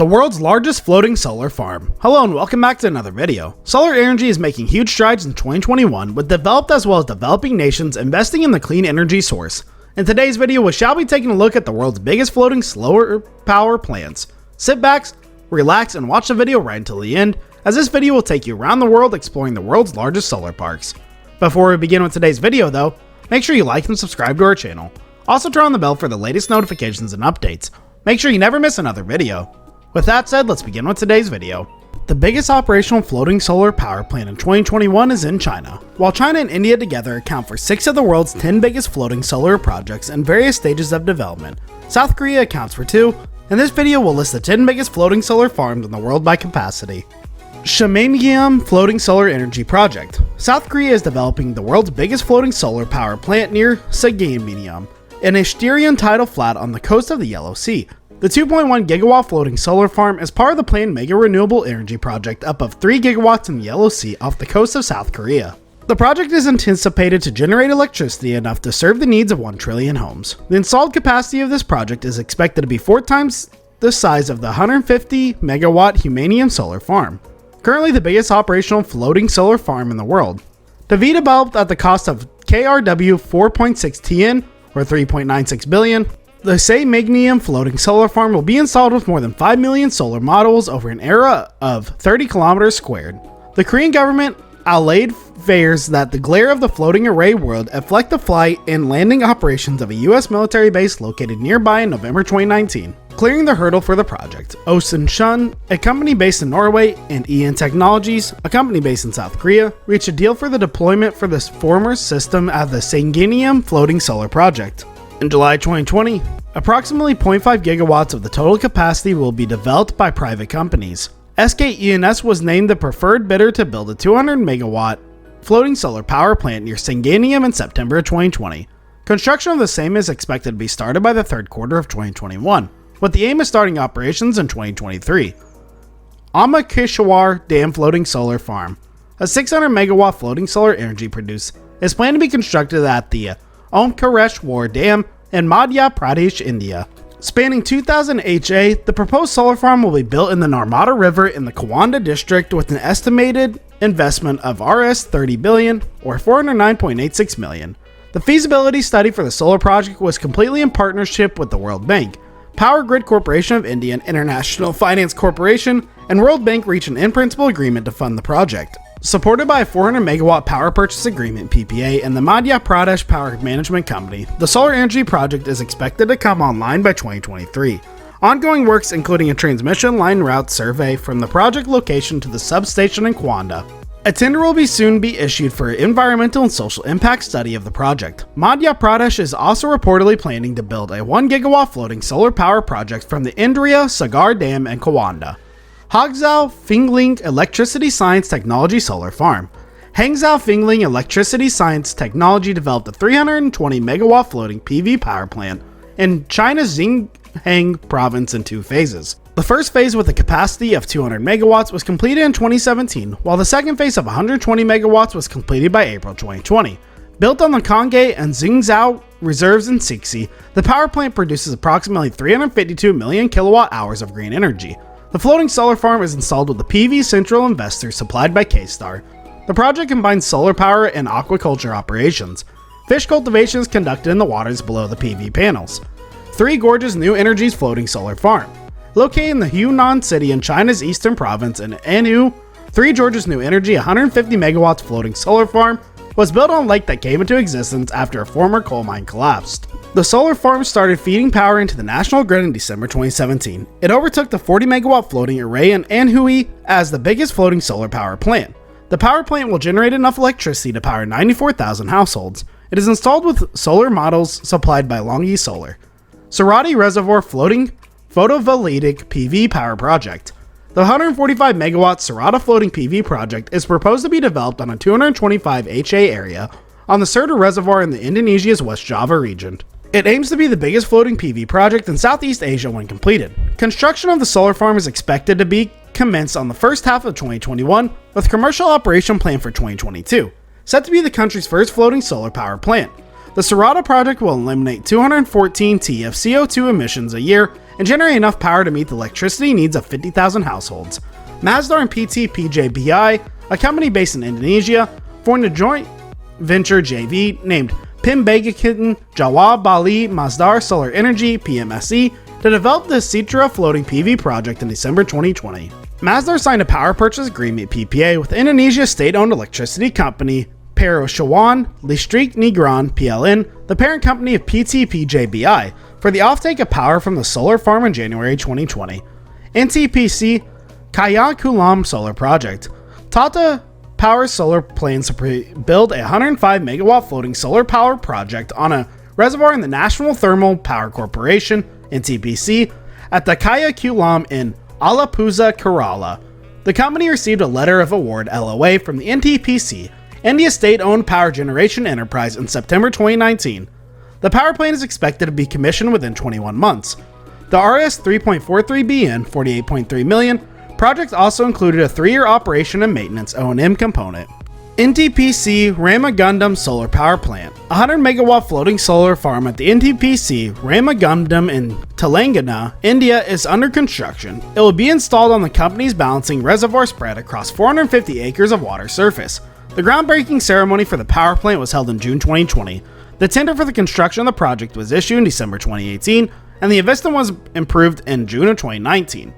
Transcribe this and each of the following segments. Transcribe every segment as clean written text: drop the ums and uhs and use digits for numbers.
The world's largest floating solar farm. Hello and welcome back to another video. Solar energy is making huge strides in 2021 with developed as well as developing nations investing in the clean energy source. In today's video we shall be taking a look at the world's biggest floating solar power plants. Sit back, relax and watch the video right until the end, as this video will take you around the world exploring the world's largest solar parks. Before we begin with today's video though, make sure you like and subscribe to our channel. Also turn on the bell for the latest notifications and updates. Make sure you never miss another video. With that said, let's begin with today's video. The biggest operational floating solar power plant in 2021 is in China. While China and India together account for 6 of the world's 10 biggest floating solar projects in various stages of development, South Korea accounts for 2, and this video will list the 10 biggest floating solar farms in the world by capacity. Shimangyeom Floating Solar Energy Project. South Korea is developing the world's biggest floating solar power plant near Shimangyeom, an estuarine tidal flat on the coast of the Yellow Sea. The 2.1 gigawatt floating solar farm is part of the planned mega renewable energy project up of 3 gigawatts in the Yellow Sea off the coast of South Korea. The project is anticipated to generate electricity enough to serve the needs of 1 trillion homes. The installed capacity of this project is expected to be 4 times the size of the 150 megawatt Humanium solar farm, currently the biggest operational floating solar farm in the world. To be developed at the cost of KRW 4.6 TN or 3.96 billion, the Shimangyeom floating solar farm will be installed with more than 5 million solar modules over an area of 30 kilometers squared. The Korean government allayed fears that the glare of the floating array would affect the flight and landing operations of a US military base located nearby in November 2019. Clearing the hurdle for the project, Ocean, a company based in Norway, and EN Technologies, a company based in South Korea, reached a deal for the deployment for this former system at the Shimangyeom floating solar project. In July 2020, approximately 0.5 gigawatts of the total capacity will be developed by private companies. SK E&S was named the preferred bidder to build a 200 megawatt floating solar power plant near Shimangyeom in September 2020. Construction of the same is expected to be started by the third quarter of 2021, with the aim of starting operations in 2023. Amakeshwar Dam Floating Solar Farm, a 600 megawatt floating solar energy producer, is planned to be constructed at the Omkareshwar Dam in Madhya Pradesh, India. Spanning 2,000 HA, the proposed solar farm will be built in the Narmada River in the Kawanda district with an estimated investment of Rs 30 billion or 409.86 million. The feasibility study for the solar project was completely in partnership with the World Bank. Power Grid Corporation of India and International Finance Corporation and World Bank reached an in-principle agreement to fund the project. Supported by a 400 megawatt power purchase agreement (PPA) and the Madhya Pradesh Power Management Company, the solar energy project is expected to come online by 2023. Ongoing works including a transmission line route survey from the project location to the substation in Kawanda. A tender will soon be issued for an environmental and social impact study of the project. Madhya Pradesh is also reportedly planning to build a 1 gigawatt floating solar power project from the Indriya Sagar Dam in Kawanda. Hangzhou Fingling Electricity Science Technology Solar Farm. Hangzhou Fingling Electricity Science Technology developed a 320 megawatt floating PV power plant in China's Zhejiang province in 2 phases. The first phase with a capacity of 200 megawatts was completed in 2017, while the second phase of 120 megawatts was completed by April 2020. Built on the Kongay and Xingzhou reserves in Sixi, the power plant produces approximately 352 million kilowatt hours of green energy. The floating solar farm is installed with the PV Central Investor supplied by K-Star. The project combines solar power and aquaculture operations. Fish cultivation is conducted in the waters below the PV panels. Three Gorges New Energy's floating solar farm. Located in the Hunan city in China's eastern province in Anhui, Three Gorges New Energy 150 megawatts floating solar farm was built on a lake that came into existence after a former coal mine collapsed. The solar farm started feeding power into the national grid in December 2017. It overtook the 40 megawatt floating array in Anhui as the biggest floating solar power plant. The power plant will generate enough electricity to power 94,000 households. It is installed with solar models supplied by Longyi Solar. Surati Reservoir Floating Photovoltaic PV Power Project. The 145 megawatt Sarada floating PV project is proposed to be developed on a 225 HA area on the Serta Reservoir in the Indonesia's West Java region. It aims to be the biggest floating PV project in Southeast Asia when completed. Construction of the solar farm is expected to be commenced on the first half of 2021, with commercial operation planned for 2022, set to be the country's first floating solar power plant. The Sarada project will eliminate 214 T of CO2 emissions a year and generate enough power to meet the electricity needs of 50,000 households. Masdar and PT-PJBI, a company based in Indonesia, formed a joint venture JV named Pembangunan Jawa Bali Masdar Solar Energy (PMSE) to develop the Citra floating PV project in December 2020. Masdar signed a power purchase agreement (PPA) with Indonesia's state-owned electricity company Perosyawan Listrik Negara PLN, the parent company of PT-PJBI, for the offtake of power from the solar farm in January 2020. NTPC Kaya Kulam Solar Project. Tata Power Solar plans to build a 105 megawatt floating solar power project on a reservoir in the National Thermal Power Corporation (NTPC) at the Kaya Kulam in Alappuzha, Kerala. The company received a letter of award (LOA) from the NTPC, India's state-owned power generation enterprise, in September 2019. The power plant is expected to be commissioned within 21 months. The RS 3.43BN 48.3 million project also included a 3-year operation and maintenance O&M component. NTPC Ramagundam Solar Power Plant, a 100 megawatt floating solar farm at the NTPC Ramagundam in Telangana, India, is under construction. It will be installed on the company's balancing reservoir spread across 450 acres of water surface. The groundbreaking ceremony for the power plant was held in June 2020. The tender for the construction of the project was issued in December 2018, and the investment was improved in June of 2019.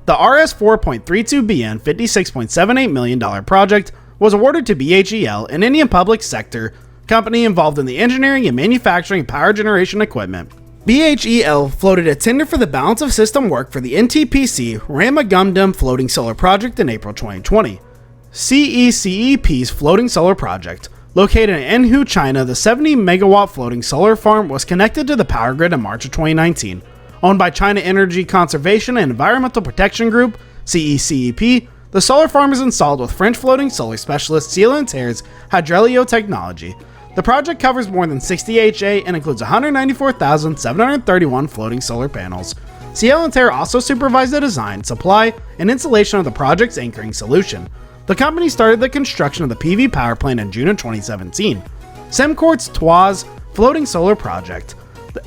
The RS 4.32BN $56.78 million project was awarded to BHEL, an Indian public sector company involved in the engineering and manufacturing of power generation equipment. BHEL floated a tender for the balance of system work for the NTPC Ramagundam floating solar project in April 2020. CECEP's floating solar project, located in Enhu, China, the 70 megawatt floating solar farm was connected to the power grid in March of 2019. Owned by China Energy Conservation and Environmental Protection Group (CECEP), the solar farm is installed with French floating solar specialist Ciel&Terre's Hydrelio technology. The project covers more than 60 HA and includes 194,731 floating solar panels. Ciel&Terre also supervised the design, supply, and installation of the project's anchoring solution. The company started the construction of the PV power plant in June of 2017. Sembcorp's Tuas floating solar project.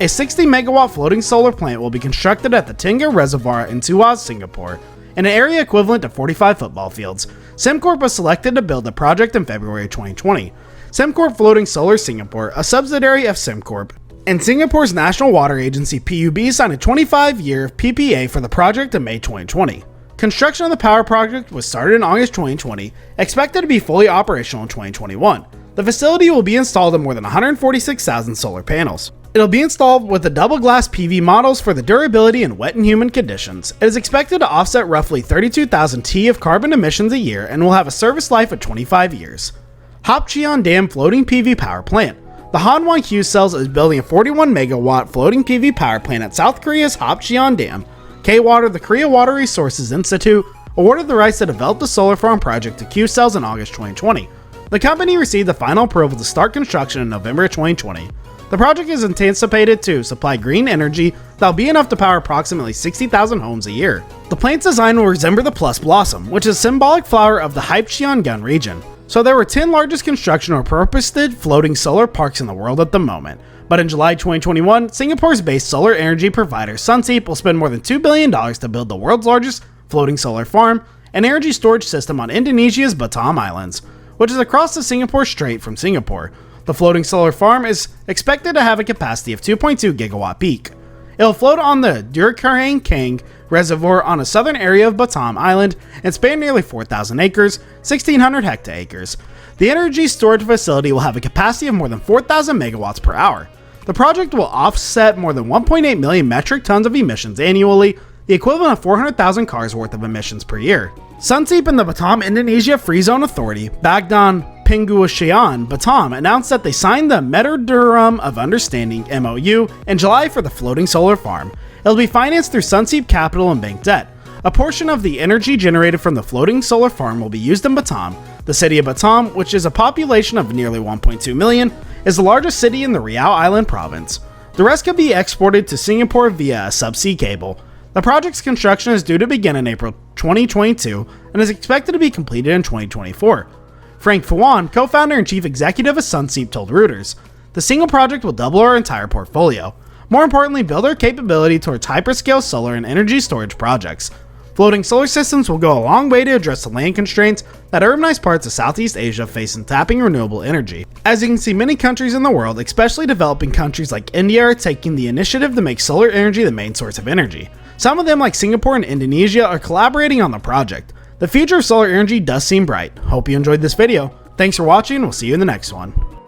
A 60 megawatt floating solar plant will be constructed at the Tengah Reservoir in Tuas, Singapore, in an area equivalent to 45 football fields. Sembcorp was selected to build the project in February 2020. Sembcorp Floating Solar Singapore, a subsidiary of Sembcorp, and Singapore's National Water Agency (PUB) signed a 25-year PPA for the project in May 2020. Construction of the power project was started in August 2020, expected to be fully operational in 2021. The facility will be installed in more than 146,000 solar panels. It'll be installed with the double glass PV models for the durability in wet and humid conditions. It is expected to offset roughly 32,000 T of carbon emissions a year and will have a service life of 25 years. Hapcheon Dam Floating PV Power Plant. The Hanwha Q Cells is building a 41 megawatt floating PV power plant at South Korea's Hapcheon Dam. K-Water, the Korea Water Resources Institute, awarded the rights to develop the solar farm project to Q Cells in August 2020. The company received the final approval to start construction in November 2020. The project is anticipated to supply green energy that will be enough to power approximately 60,000 homes a year. The plant's design will resemble the Plus Blossom, which is a symbolic flower of the Hapcheon region. So there were 10 largest construction or purpose-built floating solar parks in the world at the moment. But in July 2021, Singapore's based solar energy provider Sunseap will spend more than $2 billion to build the world's largest floating solar farm and energy storage system on Indonesia's Batam Islands, which is across the Singapore Strait from Singapore. The floating solar farm is expected to have a capacity of 2.2 gigawatt peak. It will float on the Durkarang Kang Reservoir on a southern area of Batam Island and span nearly 4,000 acres, 1,600 hectares. The energy storage facility will have a capacity of more than 4,000 megawatts per hour. The project will offset more than 1.8 million metric tons of emissions annually, the equivalent of 400,000 cars worth of emissions per year. Sunseap and the Batam Indonesia Free Zone Authority, Bagdan Penguasian Batam, announced that they signed the Memorandum of Understanding (MOU) in July for the floating solar farm. It will be financed through Sunseap Capital and bank debt. A portion of the energy generated from the floating solar farm will be used in Batam. The city of Batam, which is a population of nearly 1.2 million, is the largest city in the Riau Island province. The rest can be exported to Singapore via a subsea cable. The project's construction is due to begin in April 2022 and is expected to be completed in 2024. Frank Fuan, co-founder and chief executive of Sunseap, told Reuters, The single project will double our entire portfolio. More importantly, build our capability towards hyperscale solar and energy storage projects. Floating solar systems will go a long way to address the land constraints that urbanized parts of Southeast Asia face in tapping renewable energy. As you can see, many countries in the world, especially developing countries like India, are taking the initiative to make solar energy the main source of energy. Some of them, like Singapore and Indonesia, are collaborating on the project. The future of solar energy does seem bright. Hope you enjoyed this video. Thanks for watching, and we'll see you in the next one.